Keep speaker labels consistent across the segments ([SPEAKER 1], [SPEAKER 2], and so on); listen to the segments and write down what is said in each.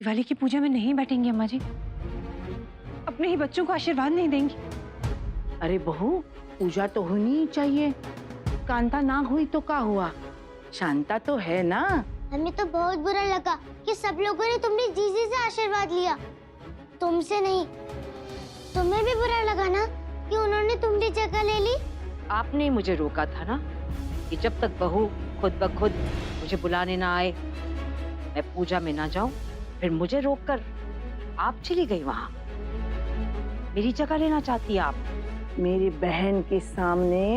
[SPEAKER 1] दिवाली की पूजा में नहीं बैठेंगी अम्मा जी, अपने ही बच्चों को आशीर्वाद नहीं देंगी।
[SPEAKER 2] अरे बहू, पूजा तो होनी ही चाहिए। कांता ना हुई तो क्या हुआ, शांता तो है ना।
[SPEAKER 3] हमें तो बहुत बुरा लगा कि सब लोगों ने तुमने जीजी से आशीर्वाद लिया, तुमसे नहीं। तुम्हें भी बुरा लगा ना कि उन्होंने तुम्हारी जगह ले ली।
[SPEAKER 4] आपने ही मुझे रोका था ना कि जब तक बहू खुद ब खुद मुझे बुलाने ना आए, मैं पूजा में ना जाऊं। फिर मुझे रोककर आप चली गई वहां। मेरी जगह लेना चाहती है आप।
[SPEAKER 2] मेरी बहन के सामने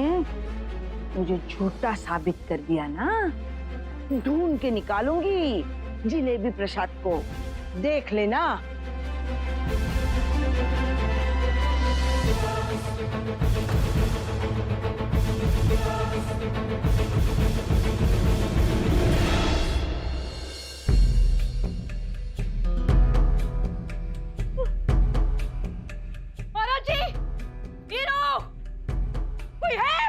[SPEAKER 2] मुझे झूठा साबित कर दिया ना, ढूंढ के निकालूंगी जिलेबी प्रसाद को, देख लेना।
[SPEAKER 4] कोई है?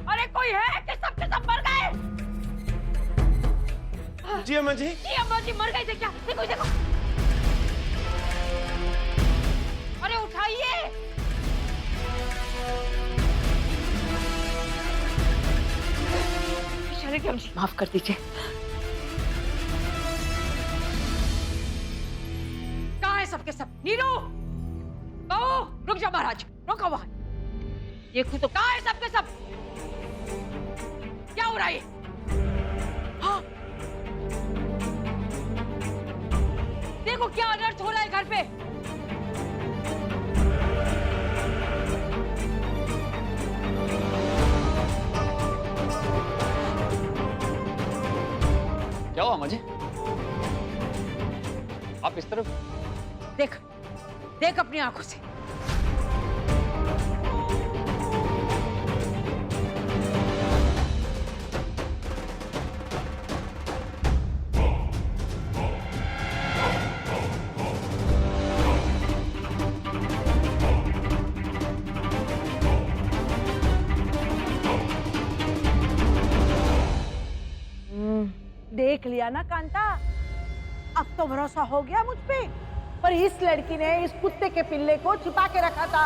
[SPEAKER 4] अरे कोई है कि सब के सब मर गए?
[SPEAKER 5] जी अम्मा जी।
[SPEAKER 4] जी अम्मा जी मर गए थे क्या? देखो देखो। अरे उठाइए। बेचारे की अम्मा जी, माफ कर दीजिए। कहाँ है सबके सब? नीरू, बहू, रुक जा महाराज, रुको वहां। ये खुद तो कहाँ है सबके सब? क्या हो रहा है? हाँ? देखो क्या अनर्थ हो रहा है घर पे।
[SPEAKER 6] क्या हुआ अम्मा जी? आप इस तरफ?
[SPEAKER 4] देख, देख अपनी आंखों से।
[SPEAKER 2] देख लिया ना कांता, अब तो भरोसा हो गया मुझ पे। पर इस लड़की ने इस कुत्ते के पिल्ले को छिपा के रखा था।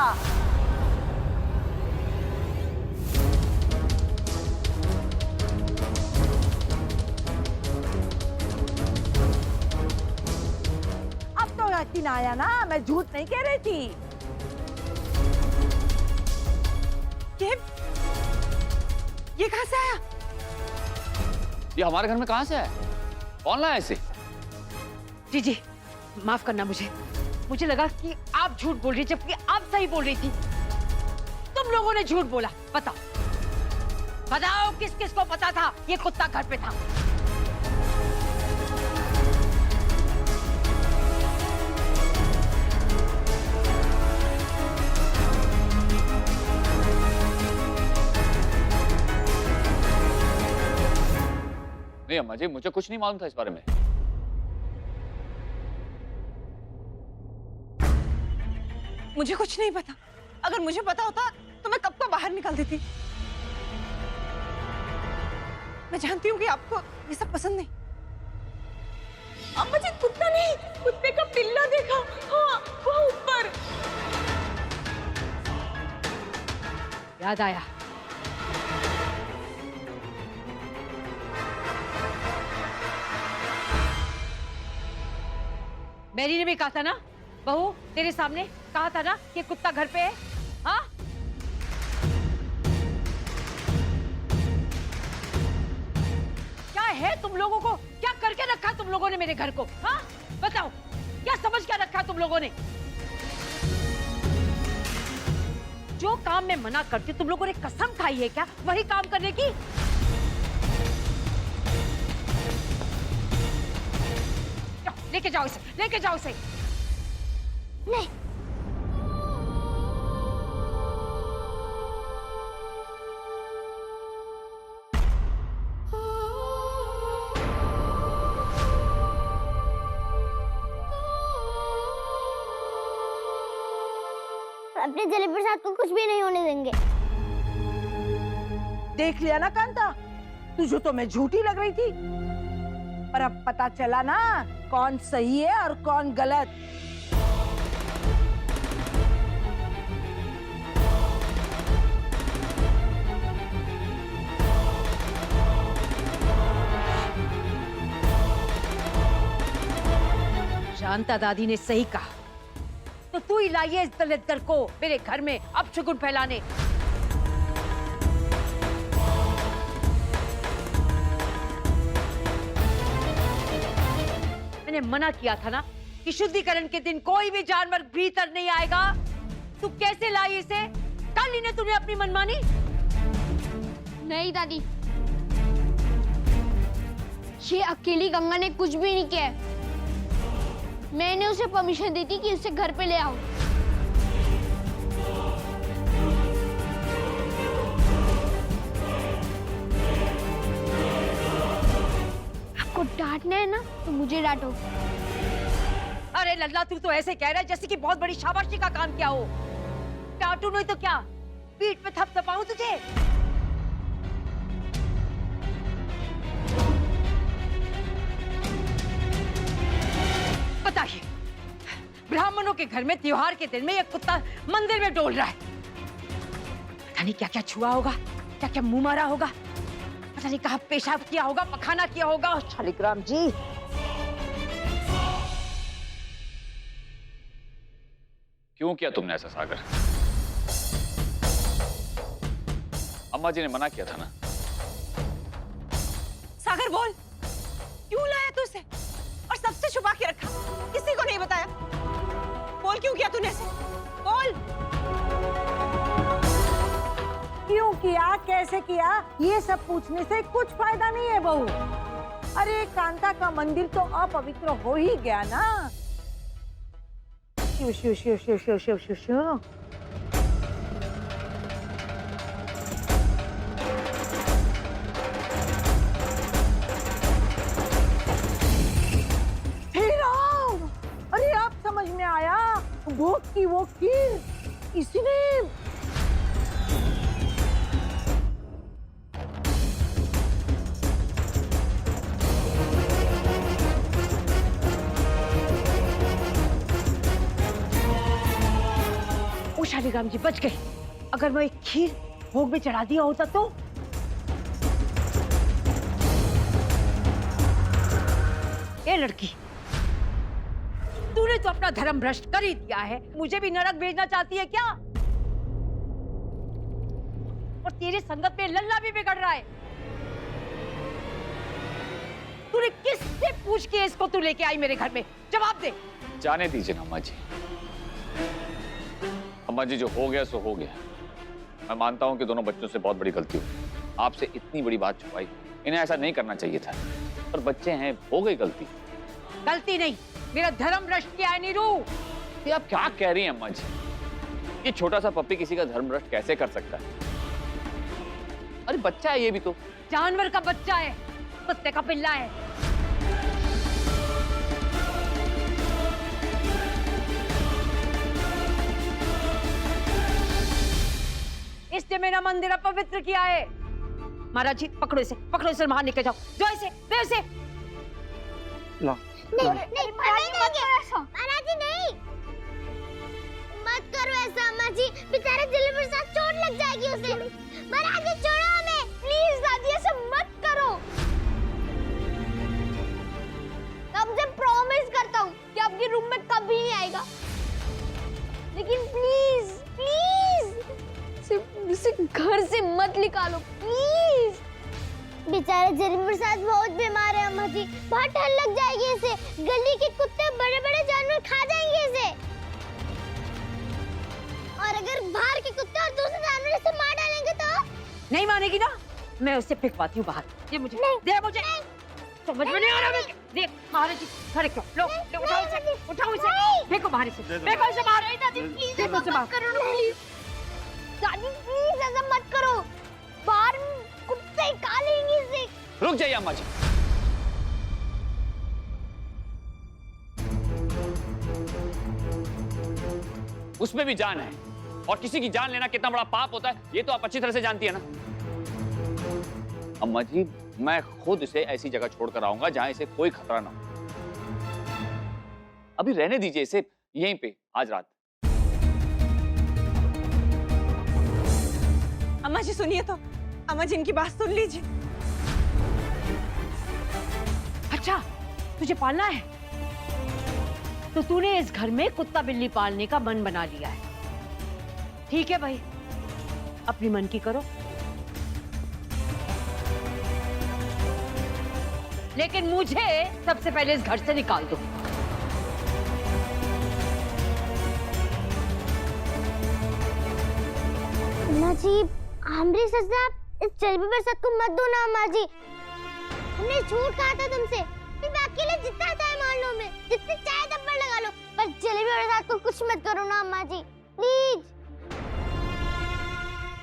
[SPEAKER 2] अब तो यकीन आया ना, मैं झूठ नहीं कह रही थी।
[SPEAKER 1] ये कहां से आया?
[SPEAKER 6] ये हमारे घर में कहां से आया? कौन लाया इसे?
[SPEAKER 4] जी जी, माफ करना मुझे। मुझे लगा कि आप झूठ बोल रही, जबकि आप सही बोल रही थी। तुम लोगों ने झूठ बोला। बताओ, बताओ किस किस को पता था ये कुत्ता घर पे था?
[SPEAKER 6] नहीं अम्मा जी, मुझे कुछ नहीं मालूम था इस बारे में।
[SPEAKER 1] मुझे कुछ नहीं पता। अगर मुझे पता होता तो मैं कब को बाहर निकाल देती। मैं जानती हूँ कि आपको ये सब पसंद नहीं। अम्मा जी, कुत्ता नहीं, कुत्ते का पिल्ला देखा। हाँ, वो ऊपर।
[SPEAKER 4] याद आया। मैरी ने भी कहा था ना, बहू, तेरे सामने कहा था ना कि कुत्ता घर पे है। हाँ? क्या है तुम लोगों को? क्या करके रखा तुम लोगों ने मेरे घर को? हाँ? बताओ, क्या समझ क्या रखा तुम लोगों ने? जो काम मैं मना करती तुम लोगों ने कसम खाई है क्या वही काम करने की? लेके जाओ इसे, लेके जाओ इसे।
[SPEAKER 3] नहीं, अपने जलेबी प्रसाद को कुछ भी नहीं होने देंगे।
[SPEAKER 2] देख लिया ना कांता, तुझे तो मैं झूठी लग रही थी। पर अब पता चला ना कौन सही है और कौन गलत।
[SPEAKER 4] शांता दादी ने सही कहा। तो तू ही लाई है इस दलित को मेरे घर में अब शुगुन फैलाने। मैंने मना किया था ना कि शुद्धिकरण के दिन कोई भी जानवर भीतर नहीं आएगा। तू कैसे लाई इसे? कल ही ने तूने अपनी मनमानी।
[SPEAKER 3] नहीं दादी, ये अकेली गंगा ने कुछ भी नहीं किया। मैंने उसे परमिशन दी थी कि उसे घर पे ले आओ। आपको डांटना है ना तो मुझे डांटो।
[SPEAKER 4] अरे लल्ला, तू तो ऐसे कह रहा है जैसे कि बहुत बड़ी शाबाशी का काम किया हो। डांटू नहीं तो क्या, पीठ पे थपथपाऊं तुझे? बताइए, ब्राह्मणों के घर में त्योहार के दिन में ये कुत्ता मंदिर में डोल रहा है। पता नहीं क्या क्या छुआ होगा, क्या क्या मुंह मारा होगा, पता नहीं कहाँ पेशाब किया होगा, पखाना किया होगा। शालिग्राम जी,
[SPEAKER 6] क्यों किया तुमने ऐसा सागर? अम्मा जी ने मना किया था ना।
[SPEAKER 1] सागर बोल, क्यों लाया तू उसे और सबसे छुपा के रखा, किसी को नहीं बताया? बोल, क्यों किया तूने ऐसे? बोल।
[SPEAKER 2] क्यों किया, कैसे किया, ये सब पूछने से कुछ फायदा नहीं है बहू। अरे कांता का मंदिर तो अपवित्र हो ही गया ना। शिव शिव शिव शिव शिव शिव शिव शिव। हे राम, अरे आप समझ में आया, भोग की वो खीर इसी ने।
[SPEAKER 4] शालिग्राम जी बच गए। अगर मैं एक खीर भोग में चढ़ा दिया होता तो? ये लड़की, तूने तो अपना धर्म भ्रष्ट कर ही दिया है। मुझे भी नरक भेजना चाहती है क्या? और तेरे संगत में लल्ला भी बिगड़ रहा है। तूने किससे पूछ के इसको तू लेके आई मेरे घर में? जवाब दे।
[SPEAKER 6] जाने दीजिए ना अम्मा जी। अम्मा जी, जो हो गया सो हो गया। मैं मानता हूं कि दोनों बच्चों से बहुत बड़ी गलती हुई, आपसे इतनी बड़ी बात छुपाई। इन्हें ऐसा नहीं करना चाहिए था, पर बच्चे हैं, हो गई गलती।
[SPEAKER 4] गलती नहीं, मेरा धर्म भ्रष्ट किया है नीरू।
[SPEAKER 6] ये आप क्या कह रही हैं अम्मा जी? ये छोटा सा पप्पी किसी का धर्म भ्रष्ट कैसे कर सकता है? अरे बच्चा है ये भी तो।
[SPEAKER 4] जानवर का बच्चा है, कुत्ते का पिल्ला है। इसने मेरा मंदिर अपवित्र किया है। महाराज जी पकड़ो इसे, पकड़ो इसे, बाहर निकल जाओ। जो इसे, दे इसे।
[SPEAKER 3] नहीं महाराज जी, नहीं मत करो ऐसा। अम्मा जी, बेचारा दिलीप प्रसाद, चोट लग जाएगी उसे। महाराज जी छोड़ो हमें, प्लीज दादी, ऐसा मत करो। तुमसे प्रॉमिस करता हूँ कि आपके रूम में कभी नहीं आएगा, लेकिन प्लीज प्लीज इसे घर से मत निकालो प्लीज। बेचारा दिलीप प्रसाद बहुत बीमार है अम्मा जी, बहुत डर लग जाएगी इसे। गली के कुत्ते, बड़े बड़े जानवर खा जाएंगे इसे। और अगर बाहर के कुत्ते और दूसरे जानवर इसे मार डालेंगे तो?
[SPEAKER 4] नहीं मानेगी ना, मैं उसे फेंकवाती हूँ बाहर। ये मुझे दे, मुझे समझ में नहीं आ रहा। देख महाराज जी, खड़े क्यों? लो उठाओ इसे, उठाओ इसे, फेंको बाहर इसे, फेंको इसे बाहर।
[SPEAKER 3] दादी प्लीज
[SPEAKER 4] फेंको इसे बाहर।
[SPEAKER 3] करो ना प्लीज। दादी प्लीज ऐसा मत करो, बाहर कुत्ते खा लेंगे इसे।
[SPEAKER 6] रुक जाइए अम्मा जी। उसमें भी जान है, और किसी की जान लेना कितना बड़ा पाप होता है ये तो आप अच्छी तरह से जानती है ना। अम्मा जी, मैं खुद इसे ऐसी जगह छोड़कर आऊंगा जहां इसे कोई खतरा ना हो। अभी रहने दीजिए इसे यहीं पे आज रात।
[SPEAKER 1] अम्मा जी सुनिए तो, अम्मा जी इनकी बात सुन लीजिए।
[SPEAKER 4] अच्छा, तुझे पालना है तो तूने इस घर में कुत्ता बिल्ली पालने का मन बना लिया है। ठीक है भाई, अपनी मन की करो, लेकिन मुझे सबसे पहले इस घर से निकाल दो।
[SPEAKER 3] अम्मा जी, हमारे ससुर इस जलेबी प्रसाद को मत दो ना अम्मा जी। हमने झूठ कहा था तुमसे कि मैं अकेले जितना चाहे मान लो, मैं जितने चाहे थप्पड़ लगा लो, पर जलेबी प्रसाद को कुछ मत करो ना अम्मा जी, प्लीज।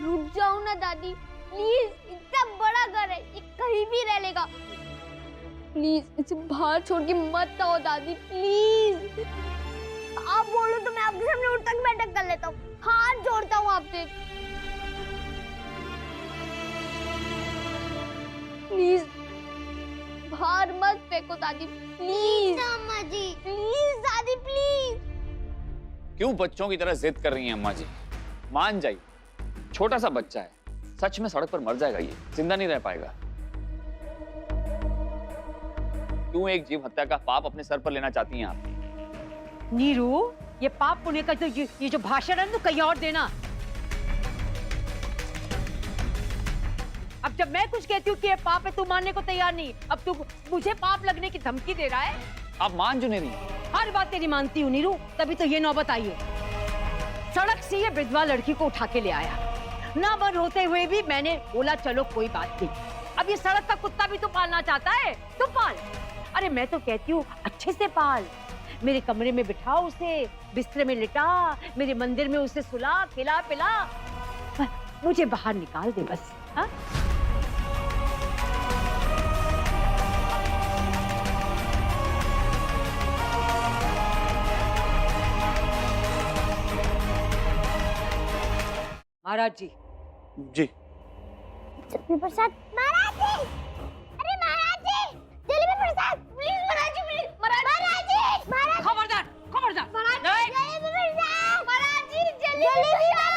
[SPEAKER 3] रुक जाओ ना दादी, प्लीज। इतना बड़ा घर है, ये कहीं भी रह लेगा। प्लीज इसे बाहर छोड़ के मत आओ दादी, प्लीज। आप बोलो तो मैं आपके सामने उठक बैठक कर लेता हूँ, हाथ जोड़ता हूँ आपसे। प्लीज बाहर मत फेंको दादी, प्लीज। अम्मा जी प्लीज, दादी प्लीज।
[SPEAKER 6] क्यों बच्चों की तरह जिद कर रही हैं अम्मा जी? मान जाइए, छोटा सा बच्चा है, सच में सड़क पर मर जाएगा, ये जिंदा नहीं रह पाएगा। क्यों एक जीव हत्या का पाप अपने सर पर लेना चाहती हैं आप?
[SPEAKER 4] नीरू, ये पाप पुण्य का तो ये जो भाषण है ना, तो कहीं और देना। अब जब मैं कुछ कहती हूँ कि ये पाप है, तू मानने को तैयार नहीं। अब तू मुझे पाप लगने की धमकी दे रहा है।
[SPEAKER 6] आप मान जो नहीं रही।
[SPEAKER 4] हर बात तेरी मानती हूँ नीरू, तभी तो ये नौबत आई है। सड़क से ये विधवा लड़की को उठा के ले आया, ना मन होते हुए भी मैंने बोला चलो कोई बात नहीं। अब ये सड़क का कुत्ता भी तो पालना चाहता है, तो पाल। अरे मैं तो कहती हूँ अच्छे से पाल। मेरे कमरे में बिठा उसे, बिस्तर में लिटा, मेरे मंदिर में उसे सुला, खिला पिला, मुझे बाहर निकाल दे बस। हाँ? महाराज जी।
[SPEAKER 5] जी।
[SPEAKER 3] जलेबी प्रसाद महाराज जी, अरे महाराज जी, जलेबी प्रसाद प्लीज महाराज जी, प्लीज महाराज जी, महाराज।
[SPEAKER 4] खबरदार, खबरदार।
[SPEAKER 3] महाराज जी, जलेबी प्रसाद महाराज जी, जलेबी प्रसाद।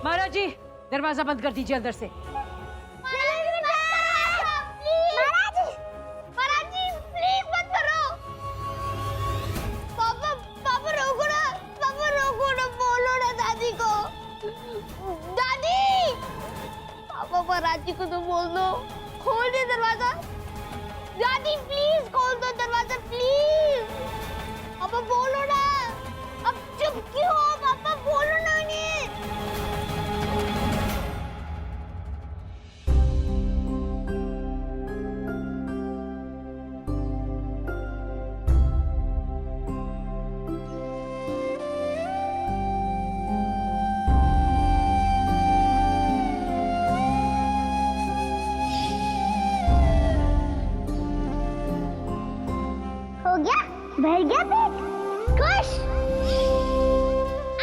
[SPEAKER 4] महाराज जी, दरवाजा बंद कर दीजिए अंदर से।
[SPEAKER 3] राजी को तो बोल दो, खोल दे दरवाजा। दादी प्लीज खोल दो दरवाजा, प्लीज। पापा बोलो ना, अब चुप क्यों हो? पापा बोलो ना उन्हें। हो गया, भर गया पेट, खुश।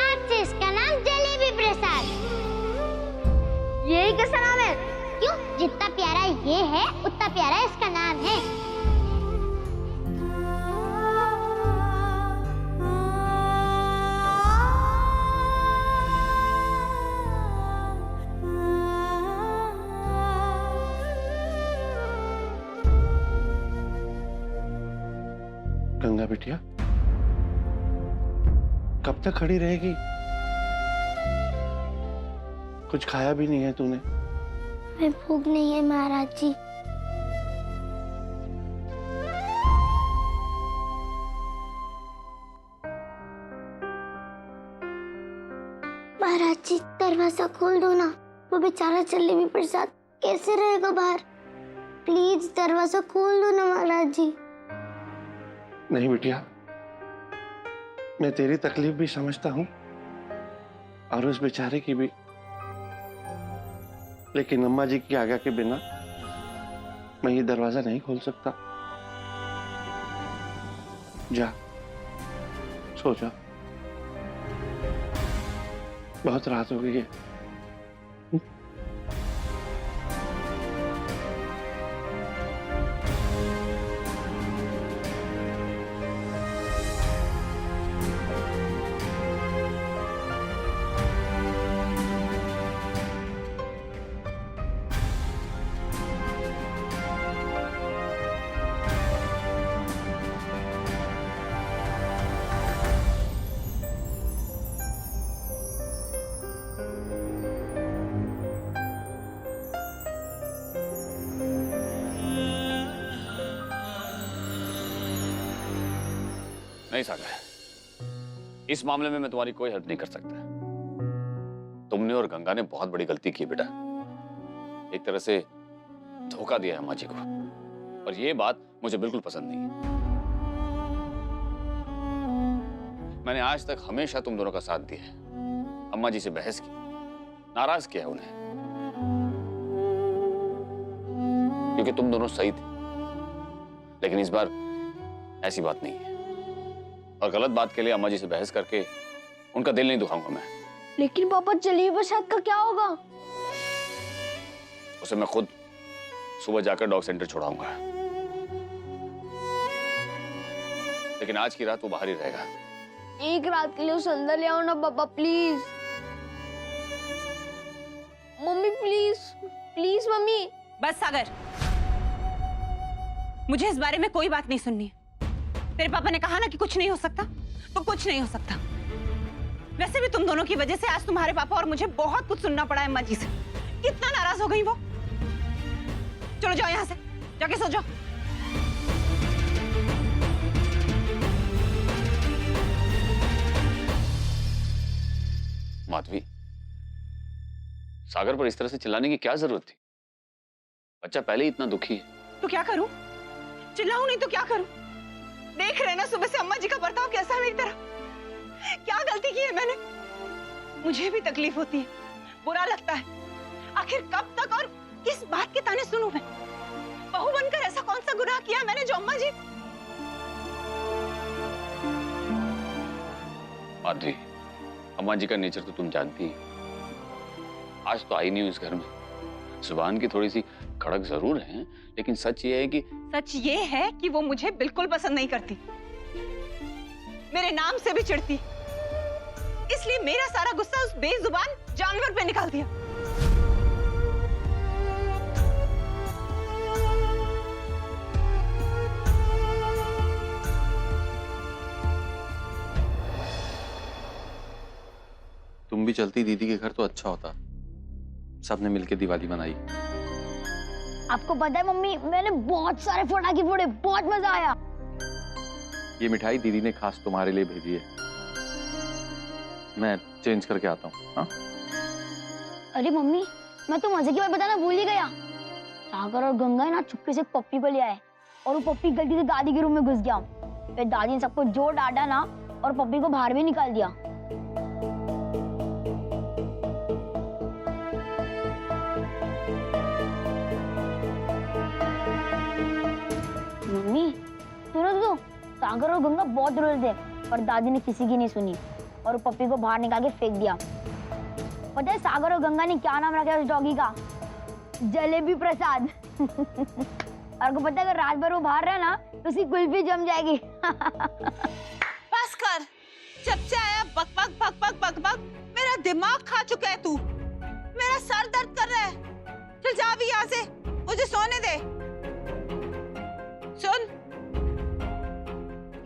[SPEAKER 3] आज से इसका नाम जलेबी प्रसाद। यही कैसा नाम है? क्यों, जितना प्यारा ये है उतना प्यारा इसका नाम है।
[SPEAKER 5] गंगा बिटिया, कब तक खड़ी रहेगी? कुछ खाया भी नहीं है तूने।
[SPEAKER 3] मैं भूख नहीं है महाराज जी। महाराज जी दरवाजा खोल दो ना, वो बेचारा जलेबी प्रसाद कैसे रहेगा बाहर? प्लीज दरवाजा खोल दो ना महाराज जी।
[SPEAKER 5] नहीं बिटिया, मैं तेरी तकलीफ भी समझता हूँ और उस बेचारे की भी, लेकिन अम्मा जी की आज्ञा के बिना मैं ये दरवाजा नहीं खोल सकता। जा, सो जा, बहुत रात हो गई है।
[SPEAKER 6] नहीं सागर, इस मामले में मैं तुम्हारी कोई हेल्प नहीं कर सकता। तुमने और गंगा ने बहुत बड़ी गलती की बेटा। एक तरह से धोखा दिया है अम्मा जी को, और ये बात मुझे बिल्कुल पसंद नहीं है। मैंने आज तक हमेशा तुम दोनों का साथ दिया है, अम्मा जी से बहस की, नाराज किया है उन्हें, क्योंकि तुम दोनों सही थे। लेकिन इस बार ऐसी बात नहीं है, और गलत बात के लिए अम्मा जी से बहस करके उनका दिल नहीं दुखाऊंगा मैं।
[SPEAKER 3] लेकिन पापा जलेबी प्रसाद का क्या होगा?
[SPEAKER 6] उसे मैं खुद सुबह जाकर डॉग सेंटर छोड़ाऊंगा, लेकिन आज की रात वो बाहर ही रहेगा।
[SPEAKER 3] एक रात के लिए उसे अंदर ले आओ ना पापा, please. Mummy please, please mummy.
[SPEAKER 1] बस सागर, मुझे इस बारे में कोई बात नहीं सुननी है। तेरे पापा ने कहा ना कि कुछ नहीं हो सकता, तो कुछ नहीं हो सकता। वैसे भी तुम दोनों की वजह से आज तुम्हारे पापा और मुझे बहुत कुछ सुनना पड़ा है अम्मा जी से। कितना नाराज हो गई वो। चलो जाओ यहां से, जाके सो जाओ।
[SPEAKER 6] माधवी, सागर पर इस तरह से चिल्लाने की क्या जरूरत थी? बच्चा पहले ही इतना दुखी है।
[SPEAKER 1] तो क्या करूं? चिल्लाऊं नहीं तो क्या करूं? देख रहे ना सुबह से अम्मा जी का बर्ताव कैसा है मेरी तरह। क्या गलती की है मैंने? मुझे भी तकलीफ होती है, बुरा लगता है। आखिर कब तक और किस बात के ताने सुनूं मैं? बहू बनकर ऐसा कौन सा गुनाह किया मैंने जो अम्मा जी।
[SPEAKER 6] माधवी, अम्मा जी का नेचर तो तुम जानती ही। आज तो आई नहीं हूं इस घर में, जुबान की थोड़ी सी कड़क जरूर है, लेकिन सच ये है कि वो मुझे बिल्कुल पसंद नहीं करती,
[SPEAKER 1] मेरे नाम से भी चिढ़ती। इसलिए मेरा सारा गुस्सा उस बेजुबान जानवर पे निकाल दिया।
[SPEAKER 7] तुम भी चलती दीदी के घर तो अच्छा होता, सबने मिलके दिवाली मनाई।
[SPEAKER 3] आपको पता है मम्मी, मैंने बहुत सारे पटाखे फोड़े, बहुत मजा आया।
[SPEAKER 7] ये मिठाई दीदी ने खास तुम्हारे लिए भेजी है, मैं चेंज करके आता हूँ। हाँ?
[SPEAKER 3] अरे मम्मी, मैं तो मजे की बात बताना भूल ही गया। सागर और गंगा ना चुपके से पप्पी को ले आए, और वो पप्पी गलती से दादी के रूम में घुस गया। फिर दादी ने सबको जोर डांटा ना, और पप्पी को बाहर भी निकाल दिया। मम्मी सुनो तो, सागर और गंगा बहुत रोए थे, पर दादी ने किसी की नहीं सुनी, और वो पप्पी को बाहर निकाल के फेंक दिया। पता है सागर और गंगा ने क्या नाम रखा उस डॉगी का? जलेबी प्रसाद। और को पता है अगर रात भर वो बाहर रहा ना तो उसकी कुल्फी जम जाएगी।
[SPEAKER 1] बस कर, जब से आया बक बक बक बक बक बक, मेरा दिमाग खा चुका है तू। मेरा सर दर्द कर रहा है। चल जा भी यहाँ से, मुझे सोने दे। सुन,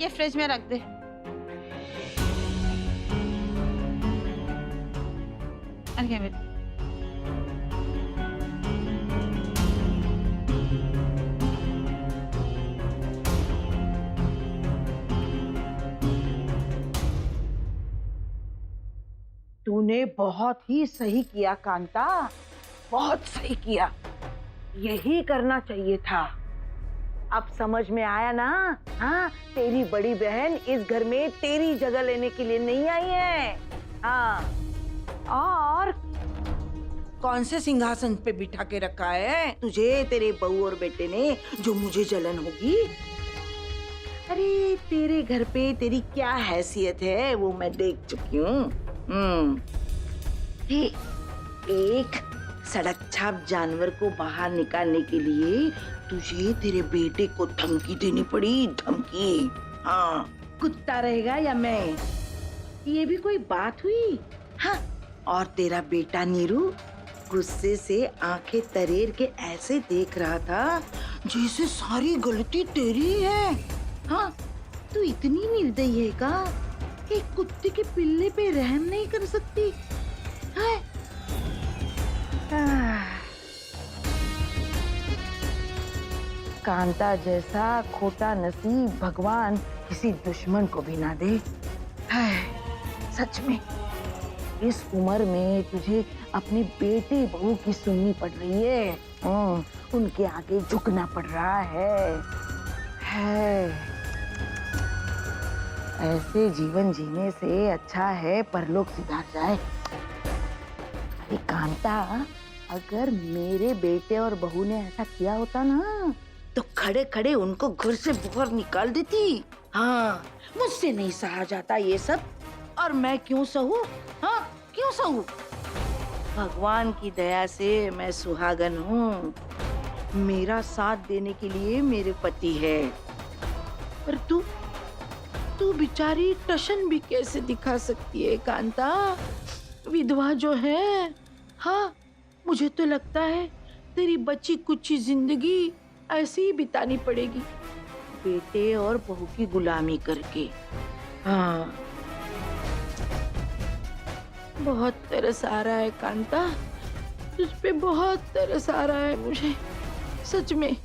[SPEAKER 1] ये फ्रिज में रख दे।
[SPEAKER 2] तूने बहुत ही सही किया कांता, बहुत सही किया। यही करना चाहिए था। अब समझ में आया ना? हाँ, तेरी बड़ी बहन इस घर में तेरी जगह लेने के लिए नहीं आई है। हाँ, और कौन से सिंहासन पे बिठा के रखा है तुझे तेरे बहू और बेटे ने, जो मुझे जलन होगी? अरे तेरे घर पे तेरी क्या हैसियत है वो मैं देख चुकी हूँ। एक सड़क छाप जानवर को बाहर निकालने के लिए तुझे तेरे बेटे को धमकी देनी पड़ी, धमकी। हाँ, कुत्ता रहेगा या मैं, ये भी कोई बात हुई? हाँ, और तेरा बेटा नीरू गुस्से से आंखें तरेर के ऐसे देख रहा था जैसे सारी गलती तेरी है। हाँ, तू इतनी निर्दयी है का एक कुत्ते के पिल्ले पे रहम नहीं कर सकती है? कांता जैसा खोटा नसीब भगवान किसी दुश्मन को भी ना दे। सच में इस उम्र में तुझे अपने बेटे बहू की सुननी पड़ रही है। उनके आगे झुकना पड़ रहा है। ऐसे जीवन जीने से अच्छा है परलोक सिधार जाए। अरे कांता, अगर मेरे बेटे और बहू ने ऐसा किया होता ना तो खड़े खड़े उनको घर से बाहर निकाल देती। हाँ, मुझसे नहीं सहा जाता ये सब, और मैं क्यों सहूं? हाँ, क्यों सहूं? भगवान की दया से मैं सुहागन हूँ। मेरा साथ देने के लिए मेरे पति है। पर तू बेचारी टशन भी कैसे दिखा सकती है कांता? विधवा जो है। हाँ, मुझे तो लगता है तेरी बची कुछ जिंदगी ऐसे ही बितानी पड़ेगी, बेटे और बहू की गुलामी करके। हाँ, बहुत तरस आ रहा है कांता, तुझ पे बहुत तरस आ रहा है मुझे, सच में।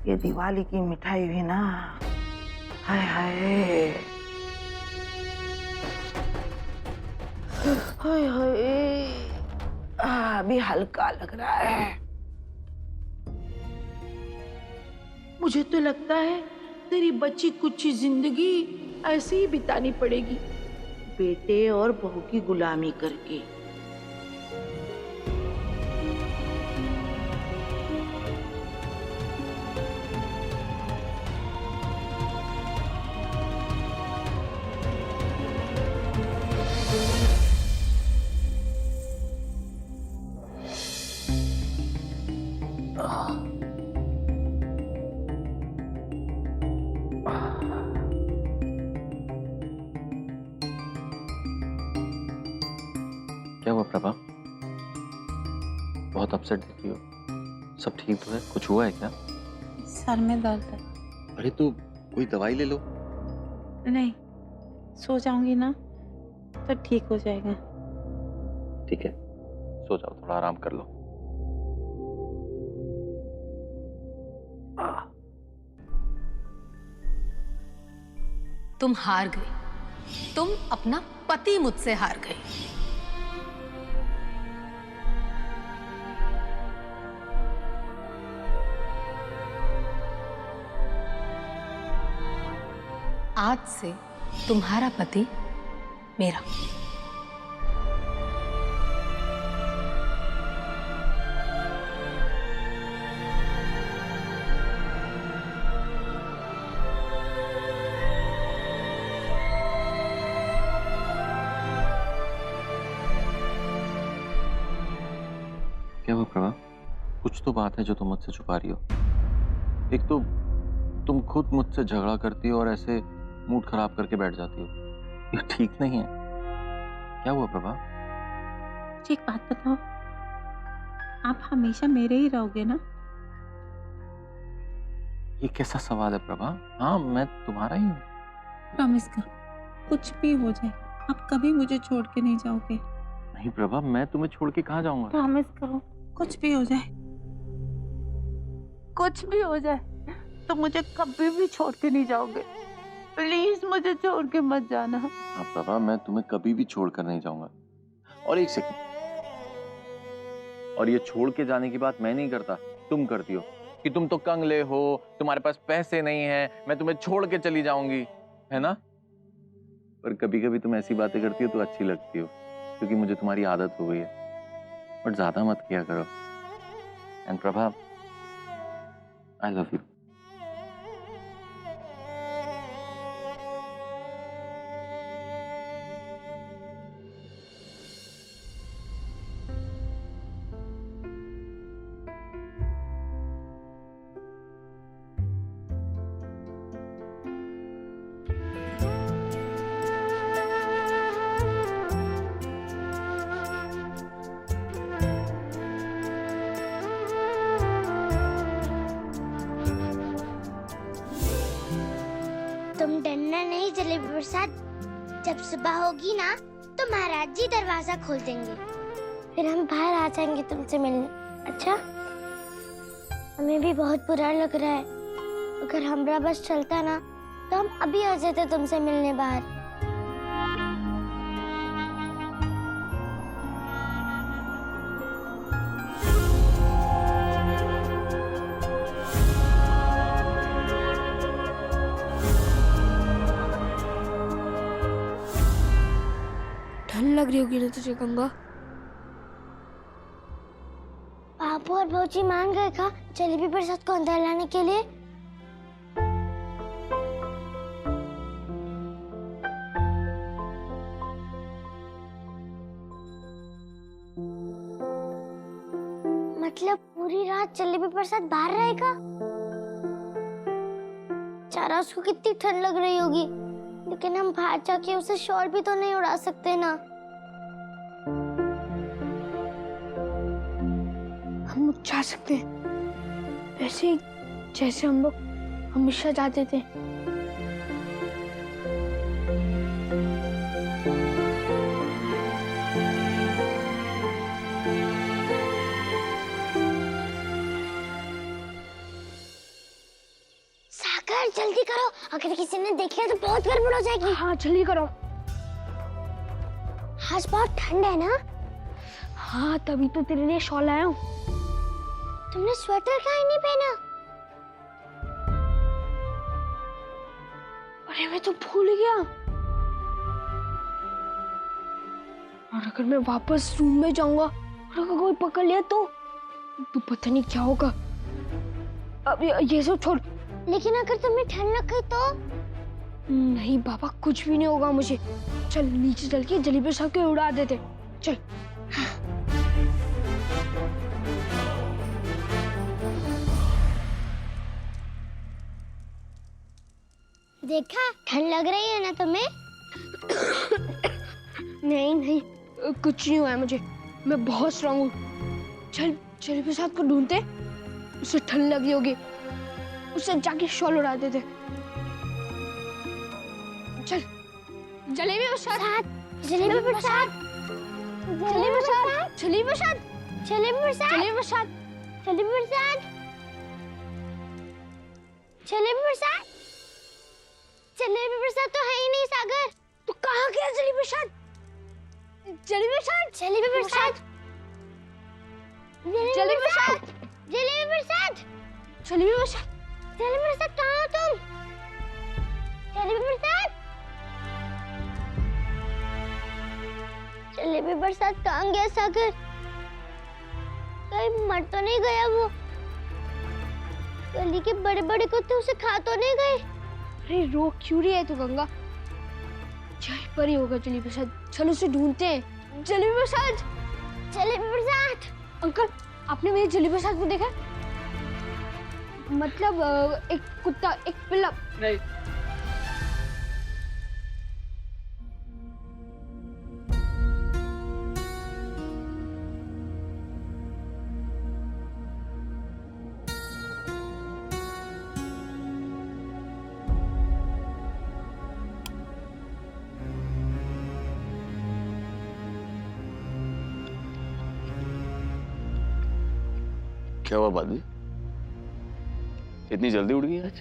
[SPEAKER 2] ये दिवाली की मिठाई भी ना, हाय हाय हाय हाय, अभी हल्का लग रहा है। मुझे तो लगता है तेरी बची कुछ जिंदगी ऐसे ही बितानी पड़ेगी, बेटे और बहू की गुलामी करके।
[SPEAKER 7] क्या हुआ प्रभा? बहुत अपसेट दिख रही हो। सब ठीक तो है? कुछ हुआ है क्या?
[SPEAKER 8] सर में दर्द है।
[SPEAKER 7] अरे तो कोई दवाई ले लो।
[SPEAKER 8] नहीं, सो जाऊंगी ना तो ठीक हो जाएगा।
[SPEAKER 7] ठीक है, सो जाओ, थोड़ा आराम कर लो।
[SPEAKER 9] तुम हार गई। तुम अपना पति मुझसे हार गई। आज से तुम्हारा पति मेरा।
[SPEAKER 7] क्या हुआ प्रभा? कुछ तो बात है जो तुम मुझसे छुपा रही हो। एक तो तुम खुद मुझसे झगड़ा करती हो और ऐसे मूड खराब करके बैठ जाती हो। ये ठीक नहीं है। क्या हुआ प्रभा?
[SPEAKER 8] मुझे एक बात बताओ, आप हमेशा मेरे ही रहोगे ना?
[SPEAKER 7] ये कैसा सवाल है प्रभा? हाँ, मैं तुम्हारा ही हूँ।
[SPEAKER 8] प्रॉमिस करो, कुछ भी हो जाए आप कभी मुझे छोड़ के नहीं जाओगे।
[SPEAKER 7] नहीं प्रभा, मैं तुम्हें छोड़ के कहाँ जाऊंगा?
[SPEAKER 8] प्रॉमिस करो, कुछ भी हो जाए, कुछ भी हो जाए तो मुझे कभी भी छोड़ के नहीं जाओगे। प्लीज मुझे छोड़ के मत जाना।
[SPEAKER 7] हाँ प्रभा, मैं तुम्हें कभी भी छोड़ कर नहीं जाऊंगा। और एक सेकंड, और ये छोड़ के जाने की बात मैं नहीं करता, तुम करती हो कि तुम तो कंगले हो, तुम्हारे पास पैसे नहीं है, मैं तुम्हें छोड़ के चली जाऊंगी, है ना? पर कभी कभी तुम ऐसी बातें करती हो तो अच्छी लगती हो, क्योंकि मुझे तुम्हारी आदत हो गई है। बट ज्यादा मत किया करो। And Prabha, I love you.
[SPEAKER 3] तुम डरना नहीं जलेबी प्रसाद, जब सुबह होगी ना तो महाराज जी दरवाजा खोल देंगे, फिर हम बाहर आ जाएंगे तुमसे मिलने। अच्छा? हमें भी बहुत बुरा लग रहा है, अगर हमारा बस चलता ना तो हम अभी आ जाते तुमसे मिलने बाहर। ठंड लग रही होगी ना तुझे गंगा? पापू और भौजी मान गए का जलेबी प्रसाद को अंदर लाने के लिए? मतलब पूरी रात जलेबी प्रसाद बाहर रहेगा? चारा उसको कितनी ठंड लग रही होगी, लेकिन हम बाहर जाके उसे शॉल भी तो नहीं उड़ा सकते ना। हम लोग जा सकते हैं, ऐसे ही जैसे हम लोग हमेशा जाते थे। सागर जल्दी करो, अगर किसी ने देख लिया तो बहुत गड़बड़ हो जाएगी। हाँ जल्दी करो। आज बहुत ठंड है ना? हाँ तभी तो तेरे लिए शॉल लाया हूँ। तुमने स्वेटर काहे नहीं पहना? अरे मैं तो भूल गया। और अगर मैं वापस रूम में जाऊंगा और अगर कोई पकड़ लिया तो पता नहीं क्या होगा। अब ये सब छोड़। लेकिन अगर तुम्हें ठंड लग गई तो? नहीं बाबा, कुछ भी नहीं होगा मुझे। चल नीचे चल के जलेबी प्रसाद को उड़ा देते। चल। देखा, ठंड लग रही है ना तुम्हें? नहीं नहीं, कुछ नहीं हुआ है मुझे, मैं बहुत स्ट्रांग हूँ। चल जलेबी प्रसाद को ढूंढते, उसे ठंड लगी होगी, उसे जाके शॉल उड़ा देते। चल। जलेबी प्रसाद, जलेबी प्रसाद, जलेबी प्रसाद, जलेबी प्रसाद, जलेबी प्रसाद, जलेबी प्रसाद, जलेबी प्रसाद, जलेबी प्रसाद, जलेबी प्रसाद तो है ही नहीं सागर। तो कहाँ गया जलेबी प्रसाद? जलेबी प्रसाद, जलेबी प्रसाद, जलेबी प्रसाद, जलेबी प्रसाद, जलेबी प्रसाद, जलेबी प्रसाद कहाँ हो तुम? जलेबी प्रसाद, जलेबी प्रसाद कहाँ गया सागर? कहीं मर तो नहीं गया वो? गली के बड़े बड़े कुत्ते उसे खा तो नहीं गए? अरे रो क्यों रही है तू गंगा? यहीं पर ही होगा जलेबी प्रसाद, चलो उसे ढूंढते हैं। जलेबी प्रसाद, जलेबी प्रसाद। अंकल, आपने मेरे जलेबी प्रसाद को देखा? मतलब एक कुत्ता, एक पिल्ला। नहीं।
[SPEAKER 6] क्या हुआ बादी? इतनी जल्दी उड़ गई आज?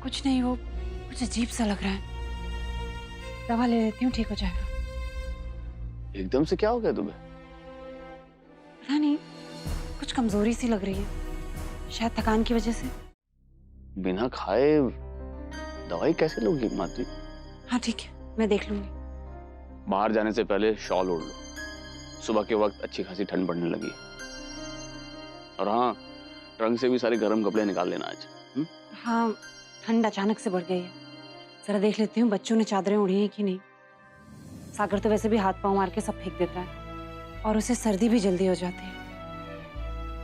[SPEAKER 1] कुछ नहीं, वो कुछ अजीब सा लग रहा है। दवा ले लेती हूँ, ठीक हो जाएगा।
[SPEAKER 6] एकदम से क्या हो गया तुम्हें?
[SPEAKER 1] पता नहीं, कुछ कमजोरी सी लग रही है, शायद थकान की वजह से।
[SPEAKER 6] बिना खाए दवाई कैसे लोगी माधुरी?
[SPEAKER 1] हाँ ठीक है,
[SPEAKER 4] मैं देख लूंगी।
[SPEAKER 6] बाहर जाने से पहले शॉल ओढ़ लो, सुबह के वक्त अच्छी खासी ठंड पड़ने लगी। और हाँ, ट्रंक से भी सारे गर्म कपड़े निकाल लेना आज।
[SPEAKER 4] हाँ, ठंड अचानक से बढ़ गई है। जरा देख लेती हूँ बच्चों ने चादरें ओढ़ी हैं कि नहीं। सागर तो वैसे भी हाथ पांव मार के सब फेंक देता है और उसे सर्दी भी जल्दी हो जाती है।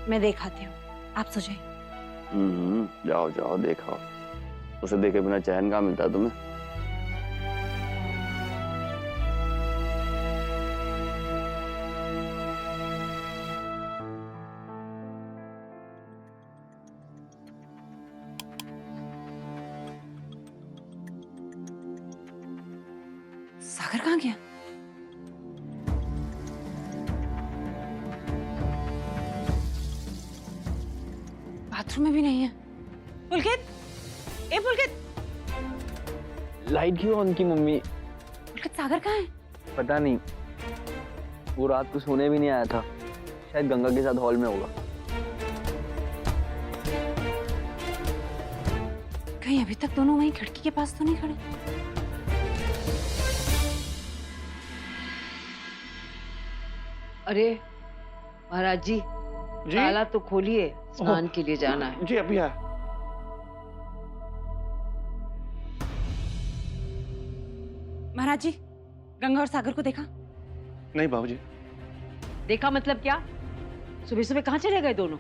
[SPEAKER 4] मैं देख आती हूँ, आप सो जाइए।
[SPEAKER 6] जाओ जाओ, देखो उसे देखे बिना चैन कहाँ मिलता तुम्हें।
[SPEAKER 4] सागर कहाँ गया? बाथरूम में भी नहीं है।
[SPEAKER 1] पुलकित, ए पुलकित,
[SPEAKER 10] लाइट क्यों ऑन की मम्मी?
[SPEAKER 4] पुलकित, सागर कहाँ है?
[SPEAKER 10] पता नहीं, वो रात को सोने भी नहीं आया था, शायद गंगा के साथ हॉल में होगा।
[SPEAKER 4] कहीं अभी तक दोनों वहीं खिड़की के पास तो नहीं खड़े?
[SPEAKER 11] अरे महाराज जी,
[SPEAKER 5] जी
[SPEAKER 11] ताला तो खोलिए, स्नान के लिए जाना है।
[SPEAKER 5] जी अभी आ।
[SPEAKER 4] महाराज जी, गंगा और सागर को देखा?
[SPEAKER 5] नहीं बाबूजी।
[SPEAKER 11] देखा मतलब क्या? सुबह सुबह कहाँ चले गए दोनों?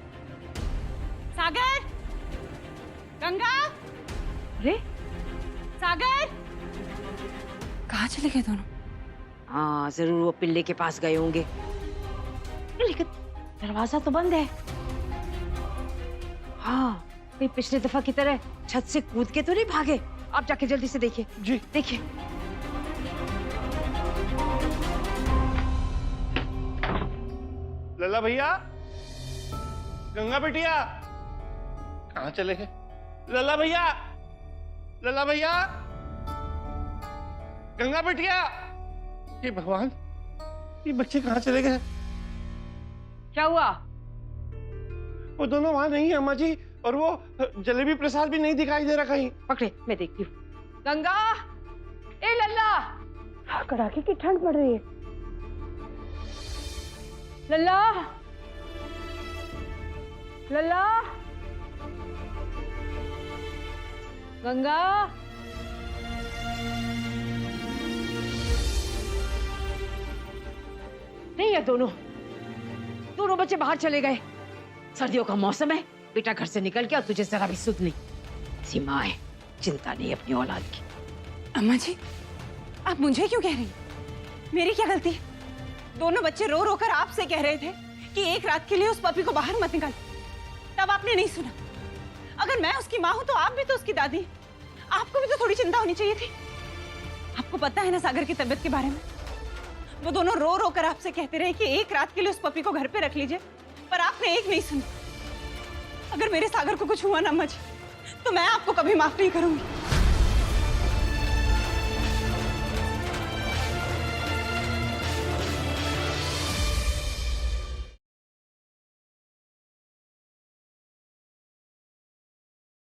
[SPEAKER 1] सागर, गंगा,
[SPEAKER 11] अरे
[SPEAKER 1] सागर,
[SPEAKER 4] कहाँ चले गए दोनों?
[SPEAKER 11] हाँ, जरूर वो पिल्ले के पास गए होंगे। लेकिन दरवाजा तो बंद है। हाँ, कहीं पिछले दफा की तरह छत से कूद के तो नहीं भागे? आप जाके जल्दी से देखिए।
[SPEAKER 5] जी
[SPEAKER 11] देखिए।
[SPEAKER 5] लल्ला भैया, गंगा बिटिया, कहाँ चले गए? लल्ला भैया, लल्ला भैया, गंगा बिटिया। ये भगवान, ये बच्चे कहाँ चले गए?
[SPEAKER 11] क्या हुआ?
[SPEAKER 5] वो दोनों वहां नहीं है अम्मा जी, और वो जलेबी प्रसाद भी नहीं दिखाई दे रहा कहीं।
[SPEAKER 11] पकड़े, मैं देखती हूँ। गंगा, ए लल्ला, कड़ाके की ठंड पड़ रही है। लल्ला, लल्ला, गंगा, नहीं है दोनों बच्चे बाहर चले गए। सर्दियों का मौसम है, बेटा घर से निकल गया, तुझे जरा भी सुध नहीं। ऐसी माँ है, चिंता नहीं अपनी औलाद की।
[SPEAKER 1] अम्मा जी, आप मुझे क्यों कह रही? मेरी क्या गलती है? दोनों बच्चे रो रो कर आपसे कह रहे थे कि एक रात के लिए उस पपी को बाहर मत निकाल, तब आपने नहीं सुना। अगर मैं उसकी माँ हूं तो आप भी तो उसकी दादी, आपको भी तो थोड़ी चिंता होनी चाहिए थी। आपको पता है ना सागर की तबीयत के बारे में? वो दोनों रो रो कर आपसे कहते रहे कि एक रात के लिए उस पपी को घर पे रख लीजिए, पर आपने एक नहीं सुनी। अगर मेरे सागर को कुछ हुआ ना अम्मा जी, तो मैं आपको कभी माफ नहीं करूंगी।